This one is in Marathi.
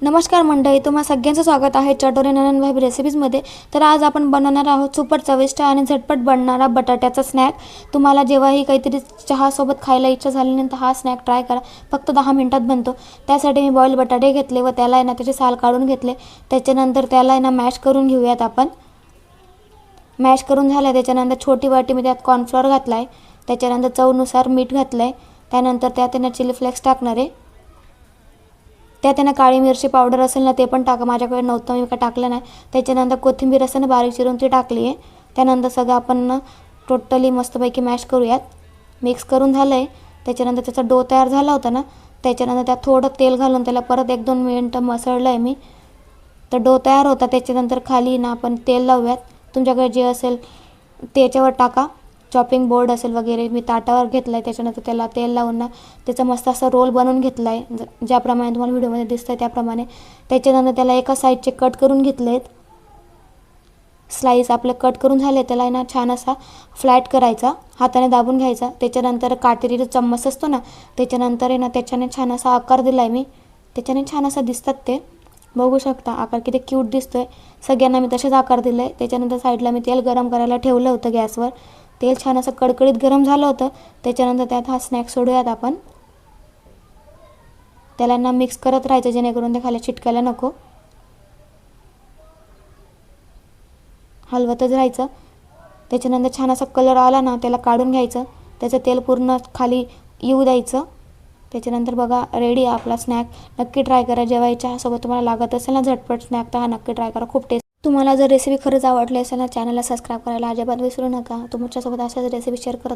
नमस्कार मंडळी, तुम्हा सगळ्यांचं स्वागत आहे चटोरे ननंदभाई रेसिपीजमध्ये। तर आज आपण बनवणार आहोत सुपर चविष्ट आणि झटपट बनणारा बटाट्याचा स्नॅक। तुम्हाला जेव्हाही काहीतरी चहासोबत खायला इच्छा झाल्यानंतर हा स्नॅक ट्राय करा, फक्त 10 मिनिटात बनतो। त्यासाठी मी बॉईल बटाटे घेतले व त्याला आहे ना त्याचे साल काढून घेतले। त्याच्यानंतर त्याला आहे ना मॅश करून घेऊयात आपण। मॅश करून झालं त्याच्यानंतर छोटी वाटी मी त्यात कॉर्नफ्लोअर घातलाय, त्याच्यानंतर चवनुसार मीठ घातलंय, त्यानंतर त्यात आहे ना चिली फ्लेक्स टाकणार आहे। त्यात आहे ना काळी मिरची पावडर असेल ना ते पण टाका, माझ्याकडे नव्हतं मी काय टाकलं नाही। त्याच्यानंतर कोथिंबीर असेल ना बारीक चिरून ती टाकली आहे। त्यानंतर सगळं आपण टोटली मस्तपैकी मॅश करूयात। मिक्स करून झालं आहे त्याच्यानंतर त्याचा डो तयार झाला होता ना, त्याच्यानंतर त्यात थोडं तेल घालून त्याला परत 1-2 मिनिटं मसळलं आहे मी। तर डो तयार होता त्याच्यानंतर खाली ना आपण तेल लावूयात, तुमच्याकडे जे असेल त्याच्यावर टाका। चॉपिंग बोर्ड असेल वगैरे मी ताटावर घेतलं आहे, त्याच्यानंतर त्याला तेल लावून ना त्याचा मस्त असा रोल बनवून घेतला आहे, ज्याप्रमाणे तुम्हाला व्हिडिओमध्ये दिसतंय त्याप्रमाणे। त्याच्यानंतर त्याला एका साईडचे कट करून घेतले आहेत, स्लाइस आपले कट करून झाले। त्याला ना छान असा फ्लॅट करायचा, हाताने दाबून घ्यायचा। त्याच्यानंतर काटेरीचा चम्मच असतो ना त्याच्यानंतर आहे ना त्याच्याने छान असा आकार दिला आहे मी, त्याच्याने छान असं दिसतात ते, बघू शकता आकार किती क्यूट दिसतोय। सगळ्यांना मी तसेच आकार दिले। त्याच्यानंतर साईडला मी तेल गरम करायला ठेवलं होतं गॅसवर, तेल छान असं कडकडीत गरम झालं होतं। त्याच्यानंतर त्यात हा स्नॅक सोडूयात आपण, त्याला ना मिक्स करत राहायचं जेणेकरून ते खाली चिटकायला नको, हलवतच राहायचं। त्याच्यानंतर छान असा कलर आला ना त्याला काढून घ्यायचं, त्याचं तेल पूर्ण खाली येऊ द्यायचं। त्याच्यानंतर बघा रेडी आपला स्नॅक। नक्की ट्राय करा, जेव्हा चहासोबत तुम्हाला लागत असेल ना झटपट स्नॅक तर हा नक्की ट्राय करा, खूप टेस्ट। तुम्हाला जर रेसिपी खरंच आवडली असेल ना चॅनलला सबस्क्राईब करायला अजिबात विसरू नका। तुमच्यासोबत अशाच रेसिपी शेअर करत